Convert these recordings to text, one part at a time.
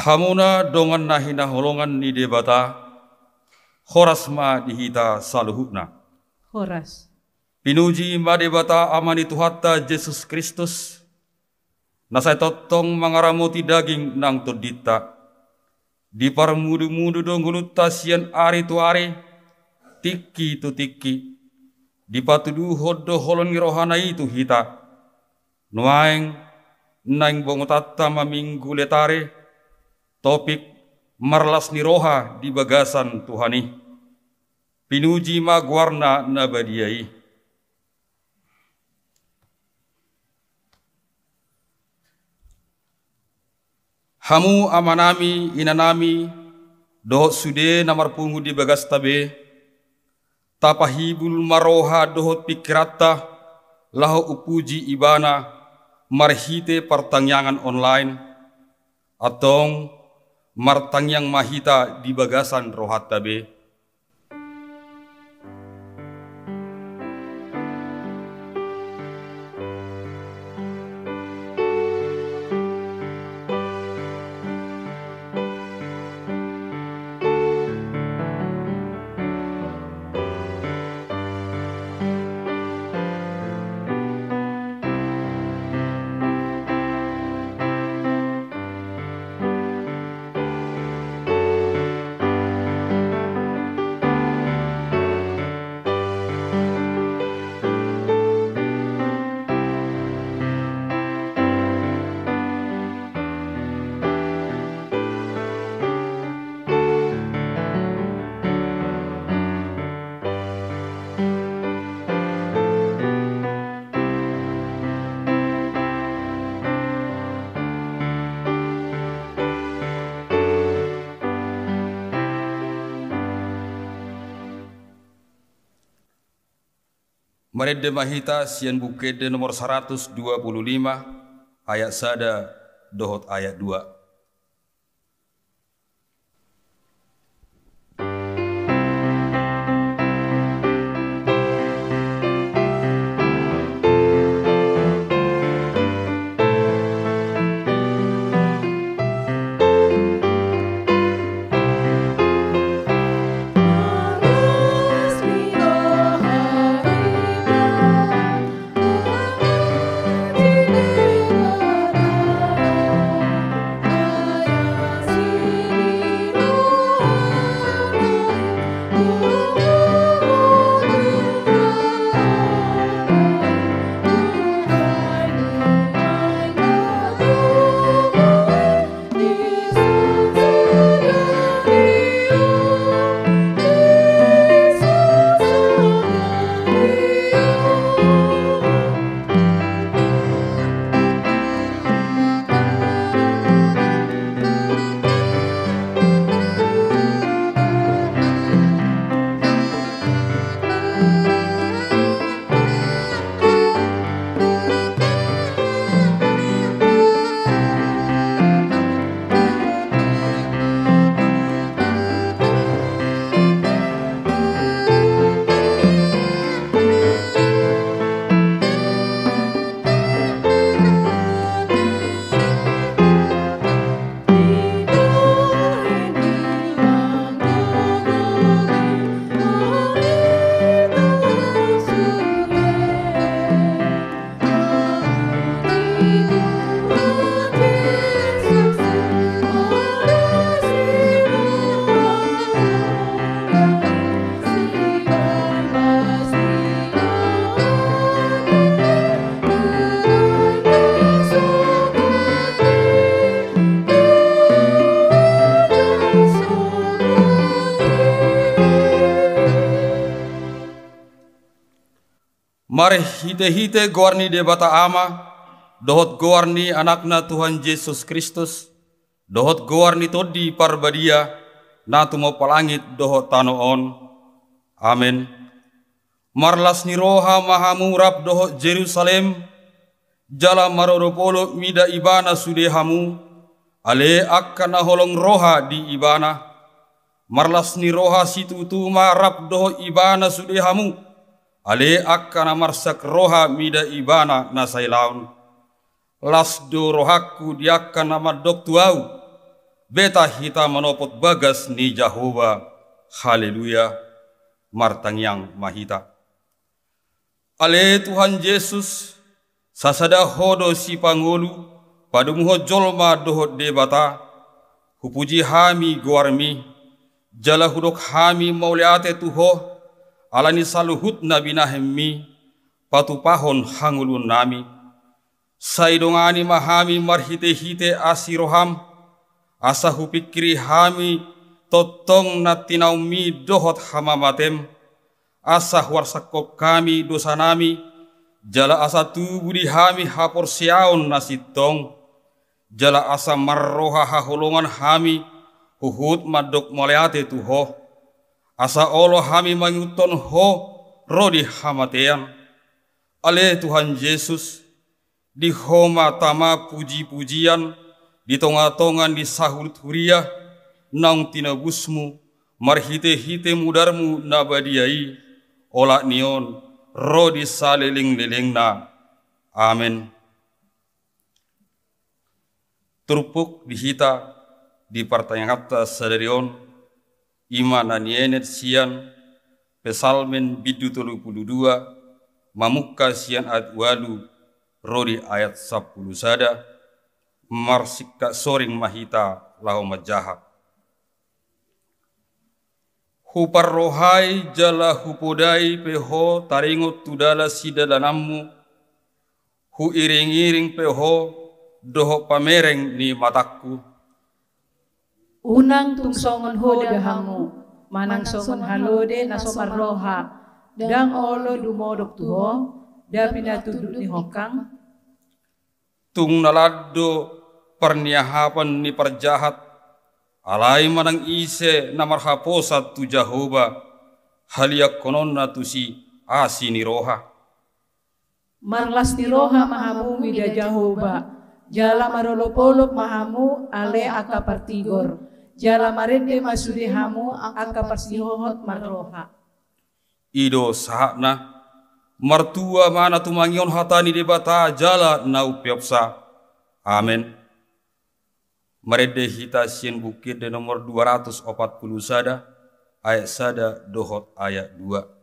Hamuna dongan nahina holongan ni debata, horas ma dihita saluhukna. Horas. Pinuji ma debata amani Tuhatta Yesus Kristus, nasai totong mangaramoti daging nang todita. Di parmudu-mudu donggulut tasian ari tu ari, tiki tu tiki. Di patudu hodo holon rohana itu hita. Nuaeng naing bongotata maminggu letare, topik marlas ni roha di bagasan Tuhani. Pinuji ma guarna nabadiai. Hamu amanami inanami dohot sude namar pungu di bagas tabe tapahibul maroha dohot pikirata laho upuji ibana marhite pertangyangan online atau martangyang mahita di bagasan rohat tabe. Marede mahita sian bukede nomor 125 ayat sada dohot ayat 2. Mari hite-hite goarni debata ama, dohot goarni anakna Tuhan Yesus Kristus, dohot goarni todi parbadia, natu mau palangit dohot tanoon. Amin. Marlas ni roha mahamurap dohot Jerusalem, jala maroropolo mida ibana sudehamu, ale akkana holong roha di ibana. Marlas ni roha situ tuma rap dohot ibana sudehamu, ale akkana marsak roha mida ibana nasailaun. Las do rohaku diakkan nama doktuau, beta hita menopot bagas ni Jehovah. Haleluya, martang yang mahita. Ale Tuhan Yesus, sasada hodo si pangolu, padumuho jolma dohot debata, hupuji hami guarmi, jala hudok hami mauliate tuho, alani saluhut nabi nahemmi, patu pahon hangulun nami, saidongani mahami marhite-hite asiroham, asa hupikiri hami totong natinaumi dohot hamamatem, asa warsakop kami dosa nami, jala asa tubudi hami hapor siaon nasitong, jala asa marroha haholongan hami, huhut madok moleate tuho, asa olo hami manguton ho rodi hamatean. Ale Tuhan Yesus, di homa tama puji-pujian, di tonga-tongan di sahut huria, nang tinabusmu, marhite-hite mudarmu nabadiai, olak nion, rodi saleling-lelengna. Amin. Turpuk dihita di pertanyaan kata sadarion, iman anienet sian, pesalmen bidu 32, mamuka sian ayat walu, rodi ayat 10 sada, marsika soring mahita lahu majahak. Huparrohai jala hupodai peho taringot tudala sidalanammu, hu iring-iring peho doho pamereng ni mataku. Unang tungsongon ho dahamu, manang songon halode na somarroha, dang olo dumodok tuho, da pinatudut ni hokang. Tung nalado perniahapan ni perjahat, alai manang ise namarhaposat tu Jehovah, haliak konon na tu si asi ni roha. Marlas ni roha mahamu mida Jehovah, jala marolopolop mahamu ale aka partigor, jala marende masudehamu aka parsihohot marroha. Ido sahakna, martua mana tumangion hatani debata jala nau piopsa. Amin. Merede hita sien bukit de nomor 240 sada, ayat sada dohot ayat 2.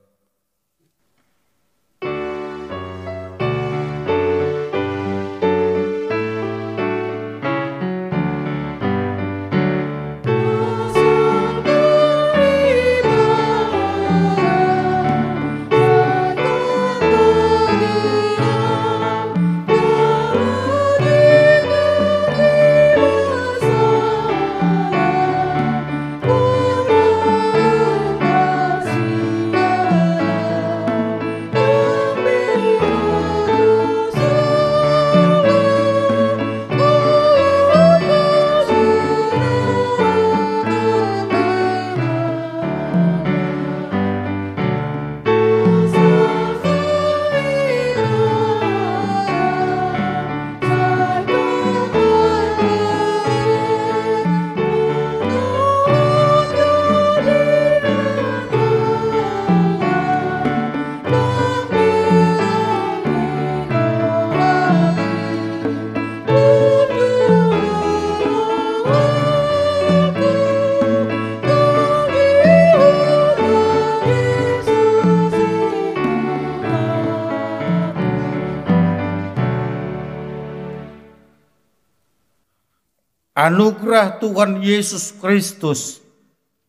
Anugerah Tuhan Yesus Kristus,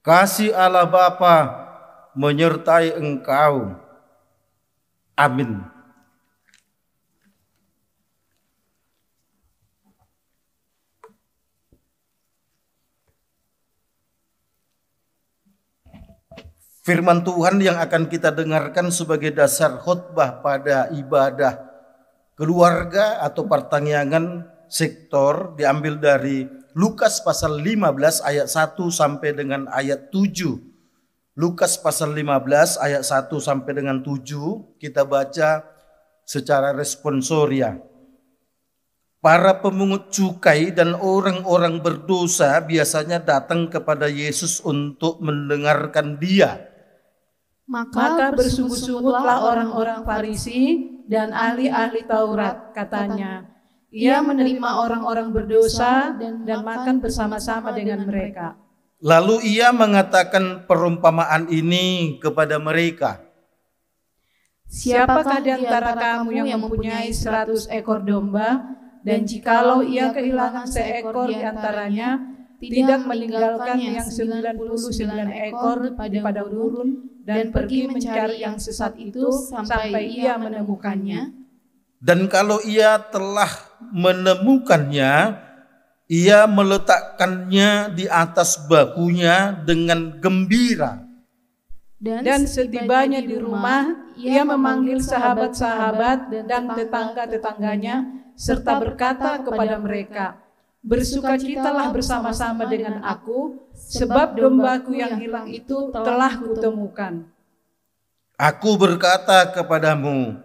kasih Allah Bapa menyertai engkau. Amin. Firman Tuhan yang akan kita dengarkan sebagai dasar khotbah pada ibadah keluarga atau pertanggungan sektor diambil dari Lukas pasal 15 ayat 1 sampai dengan ayat 7. Lukas pasal 15 ayat 1 sampai dengan 7 kita baca secara responsoria. Para pemungut cukai dan orang-orang berdosa biasanya datang kepada Yesus untuk mendengarkan Dia. Maka bersungguh-sungguhlah orang-orang Farisi dan ahli-ahli Taurat, katanya, Ia menerima orang-orang berdosa dan makan bersama-sama dengan mereka. Lalu ia mengatakan perumpamaan ini kepada mereka. Siapakah di antara kamu yang mempunyai 100 ekor domba, dan jikalau ia kehilangan seekor di antaranya, tidak meninggalkan yang 99 ekor di padang gurun dan pergi mencari yang sesat itu sampai ia menemukannya? Dan kalau ia telah menemukannya, ia meletakkannya di atas bahunya dengan gembira. Dan setibanya di rumah, ia memanggil sahabat-sahabat dan tetangga-tetangganya, serta berkata kepada mereka, "Bersukacitalah bersama-sama dengan aku, sebab dombaku yang hilang itu telah kutemukan." Aku berkata kepadamu,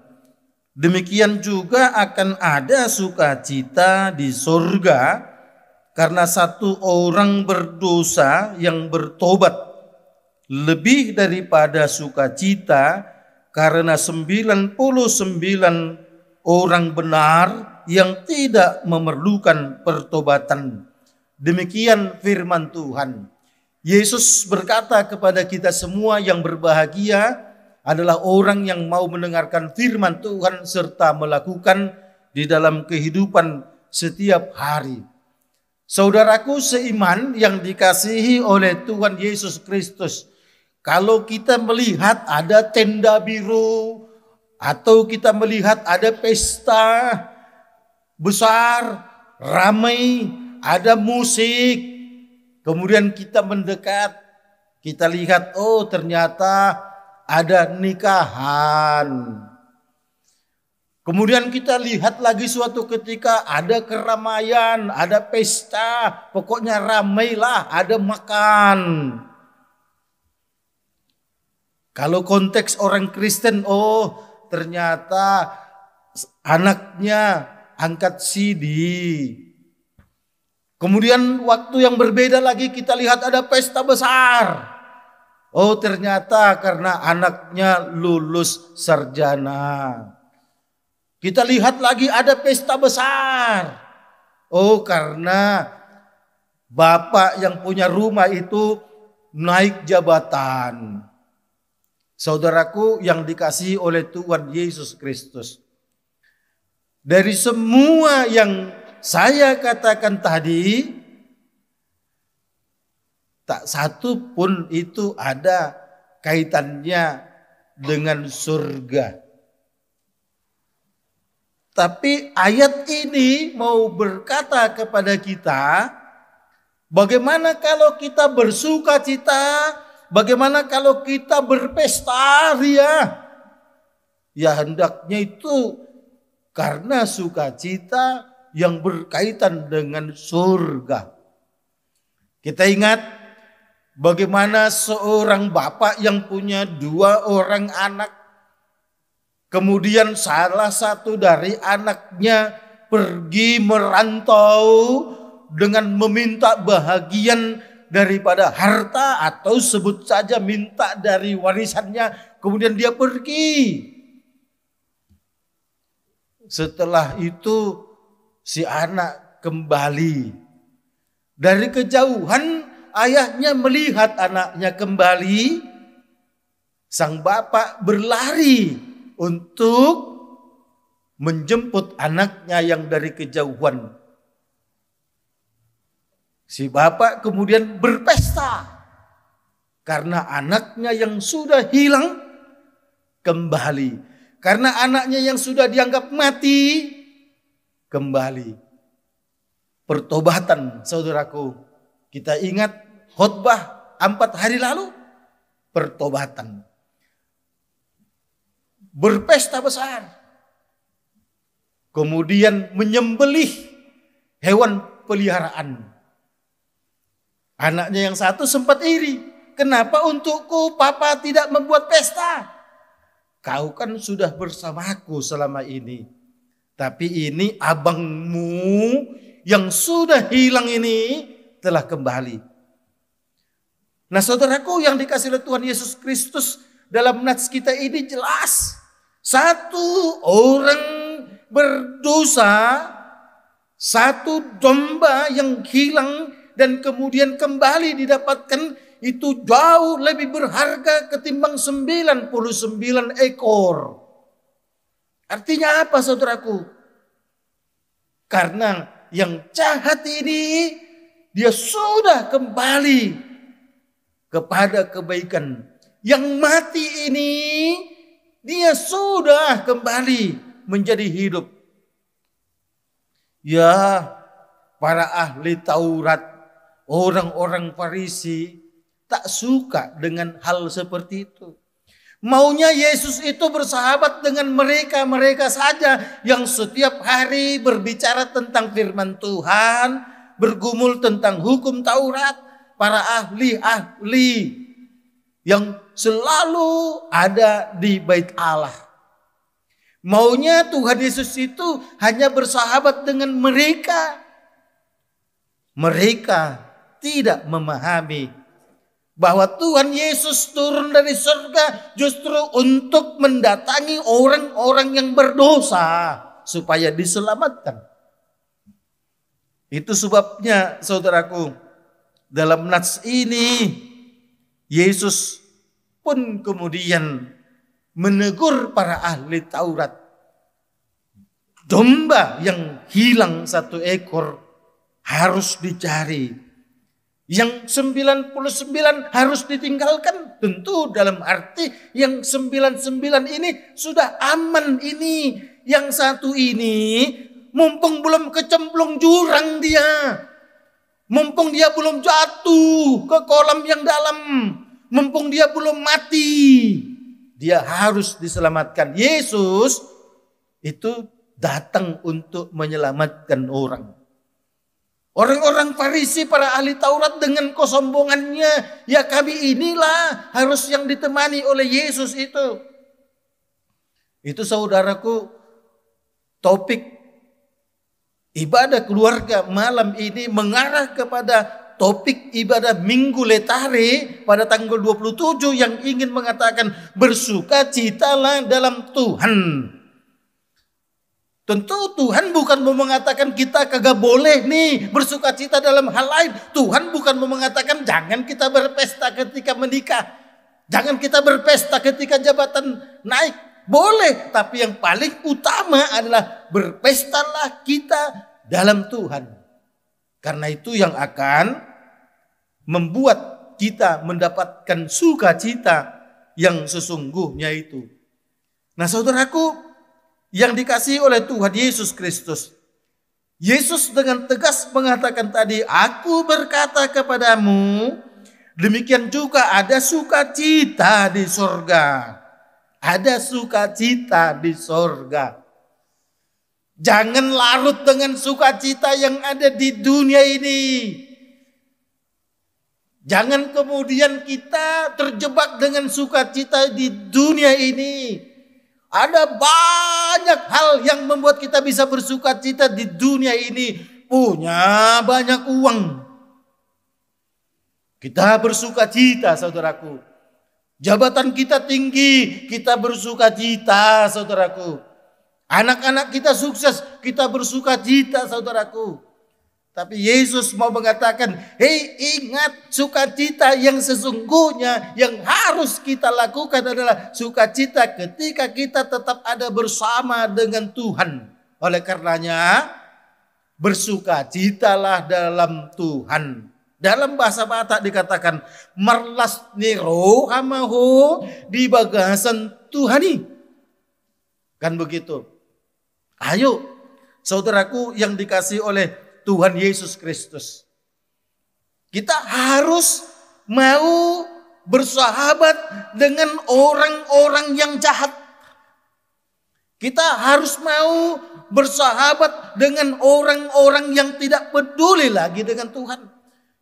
demikian juga akan ada sukacita di surga karena satu orang berdosa yang bertobat, lebih daripada sukacita karena 99 orang benar yang tidak memerlukan pertobatan. Demikian firman Tuhan. Yesus berkata kepada kita semua yang berbahagia adalah orang yang mau mendengarkan firman Tuhan serta melakukan di dalam kehidupan setiap hari. Saudaraku seiman yang dikasihi oleh Tuhan Yesus Kristus, kalau kita melihat ada tenda biru atau kita melihat ada pesta besar, ramai, ada musik, kemudian kita mendekat, kita lihat, oh ternyata ada nikahan. Kemudian kita lihat lagi suatu ketika ada keramaian, ada pesta, pokoknya ramailah, ada makan. Kalau konteks orang Kristen, oh ternyata anaknya angkat CD. Kemudian waktu yang berbeda lagi kita lihat ada pesta besar. Oh ternyata karena anaknya lulus sarjana. Kita lihat lagi ada pesta besar. Oh karena bapak yang punya rumah itu naik jabatan. Saudaraku yang dikasihi oleh Tuhan Yesus Kristus, dari semua yang saya katakan tadi, tak satu pun itu ada kaitannya dengan surga. Tapi ayat ini mau berkata kepada kita, bagaimana kalau kita bersuka cita, bagaimana kalau kita berpesta ria? Ya hendaknya itu karena sukacita yang berkaitan dengan surga. Kita ingat bagaimana seorang bapak yang punya 2 orang anak, kemudian salah satu dari anaknya pergi merantau dengan meminta bahagian daripada harta atau sebut saja minta dari warisannya, kemudian dia pergi. Setelah itu si anak kembali. Dari kejauhan ayahnya melihat anaknya kembali. Sang bapak berlari untuk menjemput anaknya yang dari kejauhan. Si bapak kemudian berpesta karena anaknya yang sudah hilang kembali. Karena anaknya yang sudah dianggap mati kembali. Pertobatan, saudaraku. Kita ingat khotbah 4 hari lalu. Pertobatan. Berpesta besar. Kemudian menyembelih hewan peliharaan. Anaknya yang satu sempat iri. Kenapa untukku papa tidak membuat pesta? Kau kan sudah bersamaku selama ini. Tapi ini abangmu yang sudah hilang ini telah kembali. Nah saudaraku yang dikasihi oleh Tuhan Yesus Kristus, dalam nats kita ini jelas. Satu orang berdosa Satu domba yang hilang dan kemudian kembali didapatkan itu jauh lebih berharga ketimbang 99 ekor. Artinya apa saudaraku? Karena yang jahat ini dia sudah kembali kepada kebaikan. Yang mati ini dia sudah kembali menjadi hidup. Ya, para ahli Taurat, orang-orang Farisi tak suka dengan hal seperti itu. Maunya Yesus itu bersahabat dengan mereka saja yang setiap hari berbicara tentang firman Tuhan, bergumul tentang hukum Taurat, para ahli-ahli yang selalu ada di bait Allah. Maunya Tuhan Yesus itu hanya bersahabat dengan mereka. Mereka tidak memahami bahwa Tuhan Yesus turun dari surga justru untuk mendatangi orang-orang yang berdosa supaya diselamatkan. Itu sebabnya saudaraku, dalam nats ini Yesus pun kemudian menegur para ahli Taurat. Domba yang hilang 1 ekor harus dicari. Yang 99 harus ditinggalkan. Tentu dalam arti yang 99 ini sudah aman ini. Yang 1 ini mumpung belum kecemplung jurang dia. Mumpung dia belum jatuh ke kolam yang dalam. Mumpung dia belum mati. Dia harus diselamatkan. Yesus itu datang untuk menyelamatkan orang. Orang-orang Farisi, para ahli Taurat dengan kesombongannya, ya kami inilah harus yang ditemani oleh Yesus itu. Itu saudaraku, topik ibadah keluarga malam ini mengarah kepada topik ibadah Minggu Letare pada tanggal 27 yang ingin mengatakan bersukacitalah dalam Tuhan. Tentu Tuhan bukan mau mengatakan kita kagak boleh nih bersukacita dalam hal lain. Tuhan bukan mau mengatakan jangan kita berpesta ketika menikah. Jangan kita berpesta ketika jabatan naik. Boleh, tapi yang paling utama adalah berpestalah kita dalam Tuhan. Karena itu yang akan membuat kita mendapatkan sukacita yang sesungguhnya itu. Nah saudaraku, yang dikasihi oleh Tuhan Yesus Kristus, Yesus dengan tegas mengatakan tadi, aku berkata kepadamu, demikian juga ada sukacita di sorga. Ada sukacita di sorga. Jangan larut dengan sukacita yang ada di dunia ini. Jangan kemudian kita terjebak dengan sukacita di dunia ini. Ada banyak hal yang membuat kita bisa bersukacita di dunia ini. Punya banyak uang, kita bersukacita saudaraku. Jabatan kita tinggi, kita bersukacita saudaraku. Anak-anak kita sukses, kita bersukacita saudaraku. Tapi Yesus mau mengatakan, hei ingat sukacita yang sesungguhnya yang harus kita lakukan adalah sukacita ketika kita tetap ada bersama dengan Tuhan. Oleh karenanya bersukacitalah dalam Tuhan. Dalam bahasa Batak dikatakan marlas niro hamaho di bagasan Tuhani. Kan begitu. Ayo saudaraku yang dikasihi oleh Tuhan Yesus Kristus, kita harus mau bersahabat dengan orang-orang yang jahat. Kita harus mau bersahabat dengan orang-orang yang tidak peduli lagi dengan Tuhan.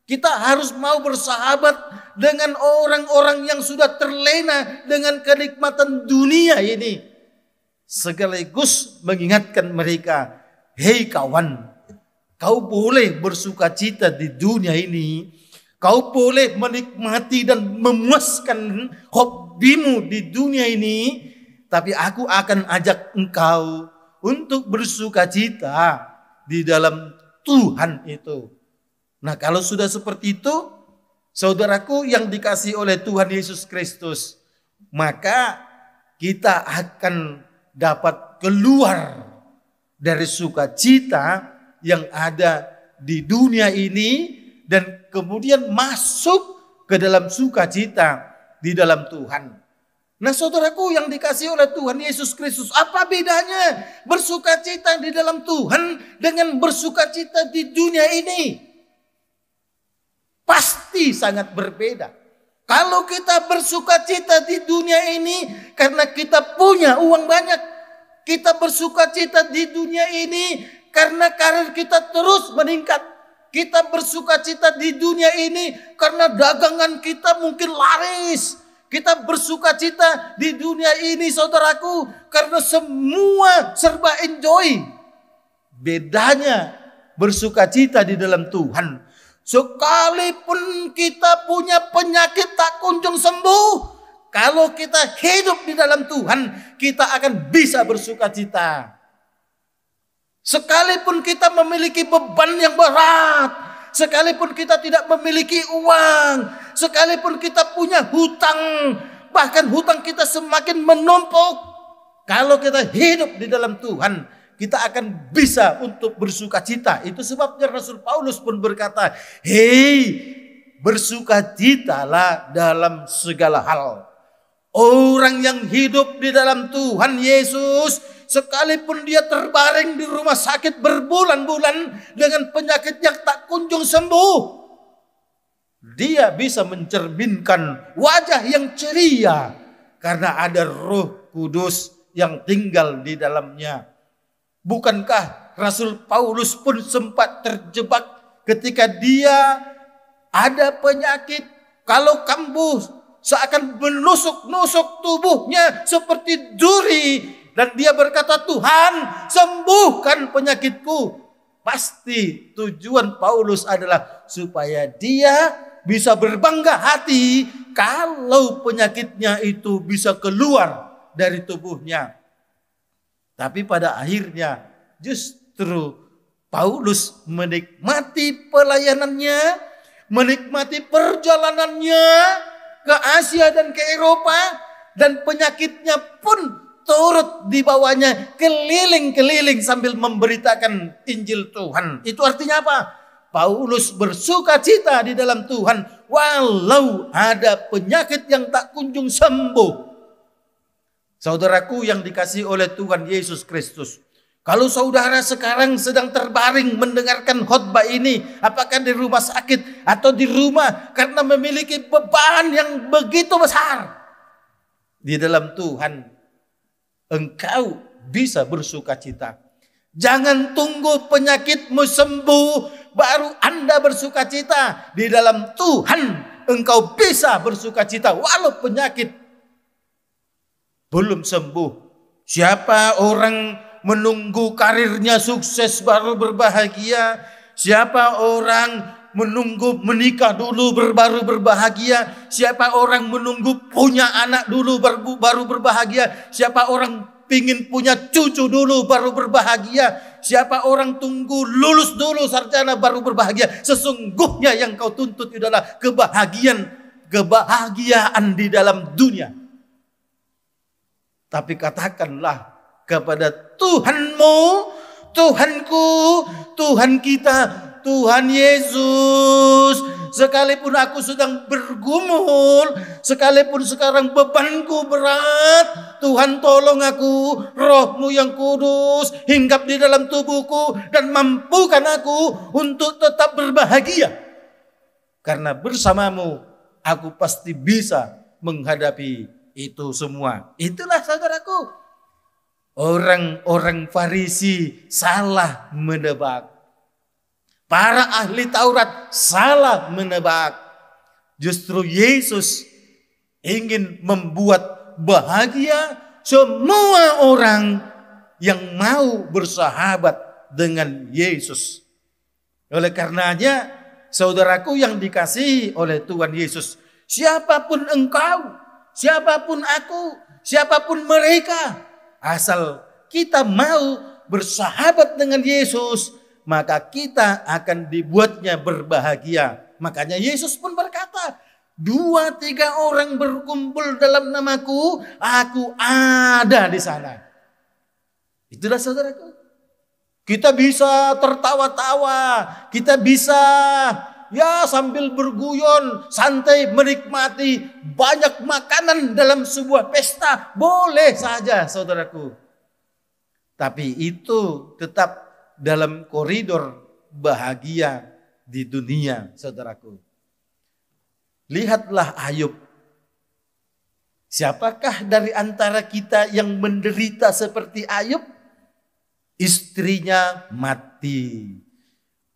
Kita harus mau bersahabat dengan orang-orang yang sudah terlena dengan kenikmatan dunia ini. Sekaligus mengingatkan mereka, hei kawan, kau boleh bersukacita di dunia ini. Kau boleh menikmati dan memuaskan hobimu di dunia ini. Tapi aku akan ajak engkau untuk bersukacita di dalam Tuhan itu. Nah, kalau sudah seperti itu, saudaraku yang dikasihi oleh Tuhan Yesus Kristus, maka kita akan dapat keluar dari sukacita yang ada di dunia ini dan kemudian masuk ke dalam sukacita di dalam Tuhan. Nah, saudaraku yang dikasihi oleh Tuhan Yesus Kristus, apa bedanya bersukacita di dalam Tuhan dengan bersukacita di dunia ini? Pasti sangat berbeda. Kalau kita bersukacita di dunia ini karena kita punya uang banyak, kita bersukacita di dunia ini karena karir kita terus meningkat, kita bersukacita di dunia ini karena dagangan kita mungkin laris. Kita bersukacita di dunia ini, saudaraku, karena semua serba enjoy. Bedanya bersukacita di dalam Tuhan. Sekalipun kita punya penyakit tak kunjung sembuh, kalau kita hidup di dalam Tuhan, kita akan bisa bersukacita. Sekalipun kita memiliki beban yang berat, sekalipun kita tidak memiliki uang, sekalipun kita punya hutang, bahkan hutang kita semakin menumpuk, kalau kita hidup di dalam Tuhan, kita akan bisa untuk bersukacita. Itu sebabnya Rasul Paulus pun berkata, hei, bersukacitalah dalam segala hal. Orang yang hidup di dalam Tuhan Yesus, sekalipun dia terbaring di rumah sakit berbulan-bulan dengan penyakit yang tak kunjung sembuh, dia bisa mencerminkan wajah yang ceria karena ada Roh Kudus yang tinggal di dalamnya. Bukankah Rasul Paulus pun sempat terjebak ketika dia ada penyakit, kalau kambuh seakan menusuk-nusuk tubuhnya seperti duri, dan dia berkata, Tuhan, sembuhkan penyakitku. Pasti tujuan Paulus adalah supaya dia bisa berbangga hati kalau penyakitnya itu bisa keluar dari tubuhnya. Tapi pada akhirnya justru Paulus menikmati pelayanannya, menikmati perjalanannya ke Asia dan ke Eropa, dan penyakitnya pun turut dibawanya keliling-keliling sambil memberitakan Injil Tuhan. Itu artinya apa? Paulus bersukacita di dalam Tuhan walau ada penyakit yang tak kunjung sembuh. Saudaraku yang dikasihi oleh Tuhan Yesus Kristus, kalau saudara sekarang sedang terbaring mendengarkan khotbah ini, apakah di rumah sakit atau di rumah karena memiliki beban yang begitu besar, di dalam Tuhan engkau bisa bersukacita. Jangan tunggu penyakitmu sembuh baru Anda bersukacita. Di dalam Tuhan engkau bisa bersukacita walau penyakit belum sembuh. Siapa orang menunggu karirnya sukses baru berbahagia? Siapa orang menunggu menikah dulu baru berbahagia? Siapa orang menunggu punya anak dulu baru berbahagia? Siapa orang pingin punya cucu dulu baru berbahagia? Siapa orang tunggu lulus dulu sarjana baru berbahagia? Sesungguhnya yang kau tuntut adalah kebahagiaan di dalam dunia. Tapi katakanlah kepada Tuhanmu, Tuhanku, Tuhan kita, Tuhan Yesus, sekalipun aku sedang bergumul, sekalipun sekarang bebanku berat, Tuhan tolong aku, Roh-Mu yang kudus hinggap di dalam tubuhku dan mampukan aku untuk tetap berbahagia. Karena bersamamu aku pasti bisa menghadapi itu semua. Itulah saudaraku, orang-orang Farisi salah menebak. Para ahli Taurat salah menebak. Justru Yesus ingin membuat bahagia semua orang yang mau bersahabat dengan Yesus. Oleh karenanya, saudaraku yang dikasihi oleh Tuhan Yesus, siapapun engkau, siapapun aku, siapapun mereka, asal kita mau bersahabat dengan Yesus, maka kita akan dibuatnya berbahagia. Makanya Yesus pun berkata, 2-3 orang berkumpul dalam namaku, aku ada di sana. Itulah saudaraku. Kita bisa tertawa-tawa, kita bisa sambil berguyon, santai menikmati banyak makanan dalam sebuah pesta. Boleh saja saudaraku. Tapi itu tetap dalam koridor bahagia di dunia saudaraku. Lihatlah Ayub. Siapakah dari antara kita yang menderita seperti Ayub? Istrinya mati,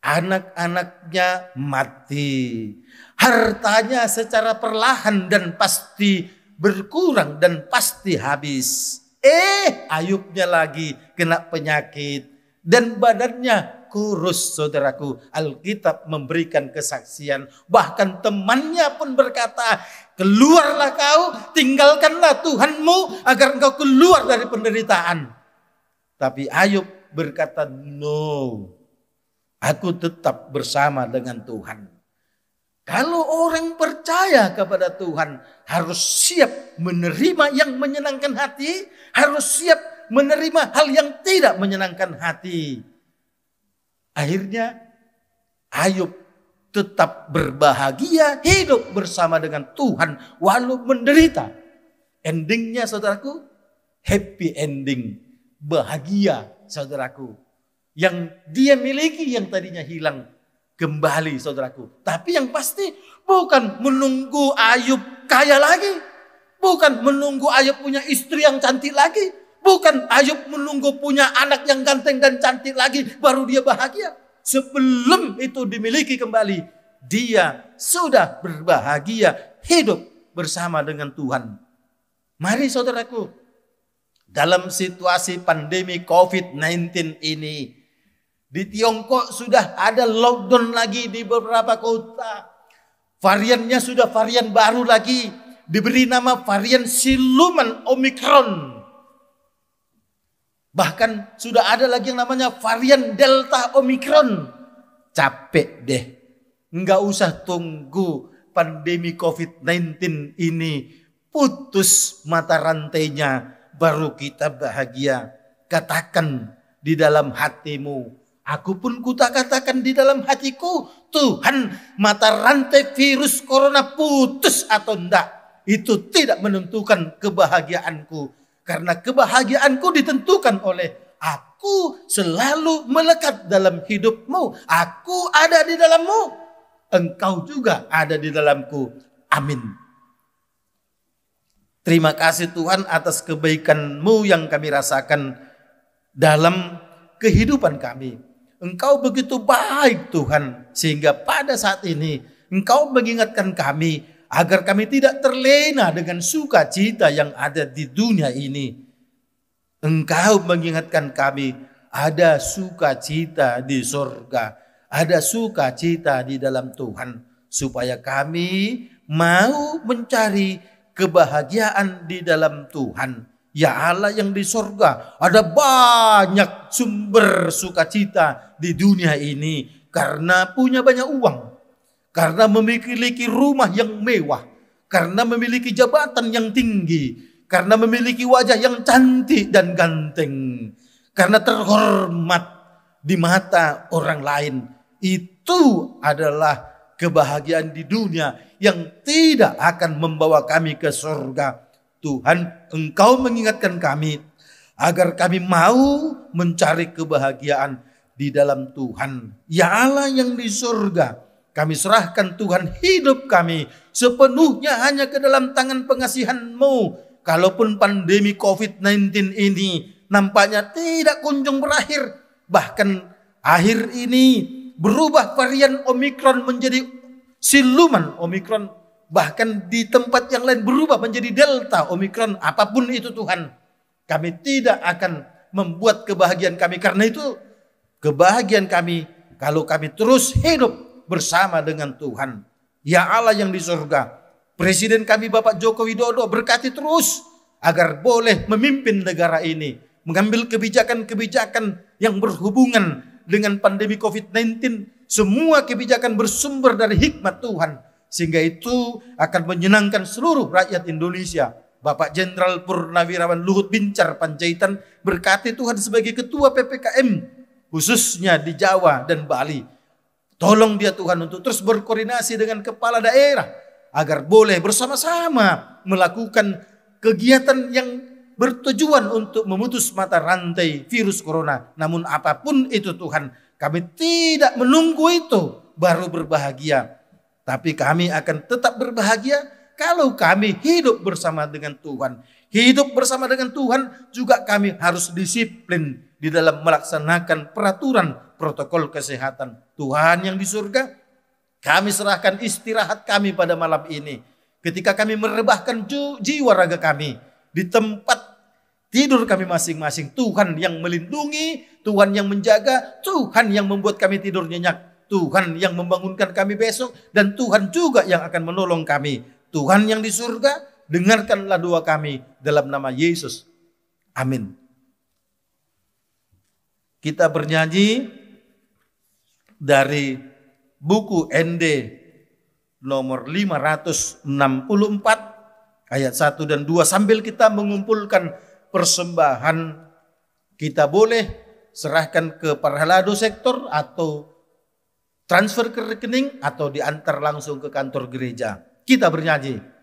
anak-anaknya mati, hartanya secara perlahan dan pasti berkurang dan pasti habis. Ayubnya lagi kena penyakit dan badannya kurus saudaraku. Alkitab memberikan kesaksian. Bahkan temannya pun berkata, keluarlah kau, tinggalkanlah Tuhanmu agar engkau keluar dari penderitaan. Tapi Ayub berkata, no, aku tetap bersama dengan Tuhan. Kalau orang percaya kepada Tuhan, harus siap menerima yang menyenangkan hati, harus siap menerima hal yang tidak menyenangkan hati. Akhirnya Ayub tetap berbahagia, hidup bersama dengan Tuhan walau menderita. Endingnya saudaraku, happy ending, bahagia saudaraku. Yang dia miliki yang tadinya hilang kembali saudaraku. Tapi yang pasti bukan menunggu Ayub kaya lagi, bukan menunggu Ayub punya istri yang cantik lagi, bukan Ayub menunggu punya anak yang ganteng dan cantik lagi baru dia bahagia. Sebelum itu dimiliki kembali, dia sudah berbahagia hidup bersama dengan Tuhan. Mari saudaraku, dalam situasi pandemi COVID-19 ini, di Tiongkok sudah ada lockdown lagi di beberapa kota. Variannya sudah varian baru lagi, diberi nama varian siluman Omikron. Bahkan sudah ada lagi yang namanya varian Delta Omikron. Capek deh. Nggak usah tunggu pandemi COVID-19 ini putus mata rantainya, baru kita bahagia. Katakan di dalam hatimu, aku pun katakan di dalam hatiku, Tuhan, mata rantai virus corona putus atau enggak, itu tidak menentukan kebahagiaanku. Karena kebahagiaanku ditentukan oleh aku selalu melekat dalam hidupmu. Aku ada di dalammu, engkau juga ada di dalamku. Amin. Terima kasih Tuhan atas kebaikan-Mu yang kami rasakan dalam kehidupan kami. Engkau begitu baik Tuhan, sehingga pada saat ini Engkau mengingatkan kami agar kami tidak terlena dengan sukacita yang ada di dunia ini. Engkau mengingatkan kami ada sukacita di surga, ada sukacita di dalam Tuhan, supaya kami mau mencari kebahagiaan di dalam Tuhan. Ya Allah yang di surga, ada banyak sumber sukacita di dunia ini karena punya banyak uang, karena memiliki rumah yang mewah, karena memiliki jabatan yang tinggi, karena memiliki wajah yang cantik dan ganteng, karena terhormat di mata orang lain. Itu adalah kebahagiaan di dunia yang tidak akan membawa kami ke surga. Tuhan, Engkau mengingatkan kami agar kami mau mencari kebahagiaan di dalam Tuhan. Ya Allah yang di surga, kami serahkan Tuhan hidup kami sepenuhnya hanya ke dalam tangan pengasihan-Mu. Kalaupun pandemi COVID-19 ini nampaknya tidak kunjung berakhir, bahkan akhir ini berubah varian Omikron menjadi siluman Omikron, bahkan di tempat yang lain berubah menjadi Delta Omikron. Apapun itu Tuhan, kami tidak akan membuat kebahagiaan kami. Karena itu kebahagiaan kami kalau kami terus hidup bersama dengan Tuhan. Ya Allah yang di surga, Presiden kami Bapak Joko Widodo berkati terus agar boleh memimpin negara ini, mengambil kebijakan-kebijakan yang berhubungan dengan pandemi COVID-19, semua kebijakan bersumber dari hikmat Tuhan. Sehingga itu akan menyenangkan seluruh rakyat Indonesia. Bapak Jenderal Purnawirawan Luhut Bincar Panjaitan berkati Tuhan sebagai ketua PPKM, khususnya di Jawa dan Bali. Tolong dia Tuhan untuk terus berkoordinasi dengan kepala daerah, agar boleh bersama-sama melakukan kegiatan yang bertujuan untuk memutus mata rantai virus corona. Namun apapun itu Tuhan, kami tidak menunggu itu baru berbahagia. Tapi kami akan tetap berbahagia kalau kami hidup bersama dengan Tuhan. Hidup bersama dengan Tuhan juga kami harus disiplin di dalam melaksanakan peraturan protokol kesehatan. Tuhan yang di surga, kami serahkan istirahat kami pada malam ini. Ketika kami merebahkan jiwa raga kami di tempat tidur kami masing-masing, Tuhan yang melindungi, Tuhan yang menjaga, Tuhan yang membuat kami tidur nyenyak, Tuhan yang membangunkan kami besok, dan Tuhan juga yang akan menolong kami. Tuhan yang di surga, dengarkanlah doa kami dalam nama Yesus. Amin. Kita bernyanyi dari buku ND nomor 564 ayat 1 dan 2 sambil kita mengumpulkan persembahan. Kita boleh serahkan ke Parhalado sektor atau transfer ke rekening atau diantar langsung ke kantor gereja. Kita bernyanyi.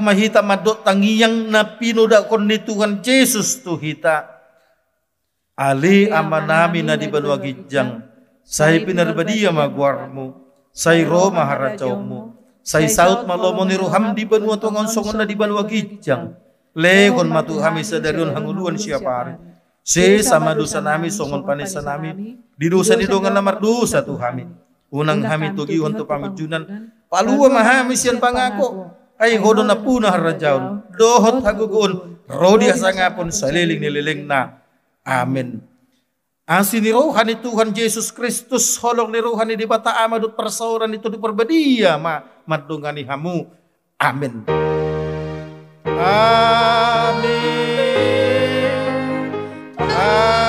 Mahita madok tangiyang napino da kon ni Tuhan Yesus tu hita ali amanami na di banwa gijang say pinarbadia magwarmo say Roma haracawmo say saut malomo ni ruham di banwa tungon songon na di banwa gijang lehon matuhami sa darion hanguluan siya pare si sama dosa nami songon panesa nami di dosa ni dongan namar dosa tu hami unang hami tugi untuk pamijunan palua mahami siyan pangako ay hodon na puna harajaon dohot hagugun rodi hasangapon saliling nililing na. Amin. Asin ni rohani Tuhan Yesus Kristus holong ni rohani di bata amadut persauran itu di perbadia madungani hamu. Amin. Amin. Amin.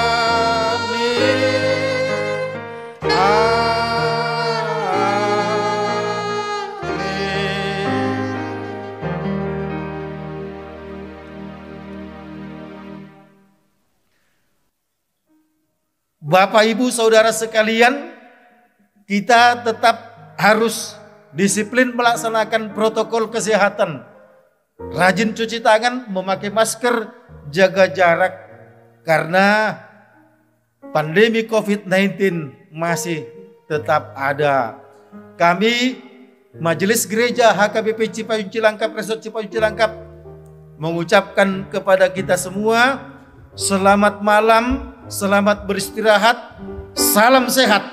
Bapak Ibu Saudara sekalian, kita tetap harus disiplin melaksanakan protokol kesehatan. Rajin cuci tangan, memakai masker, jaga jarak. Karena pandemi COVID-19 masih tetap ada. Kami Majelis Gereja HKBP Cipayung Cilangkap, Resort Cipayung Cilangkap mengucapkan kepada kita semua selamat malam. Selamat beristirahat, salam sehat.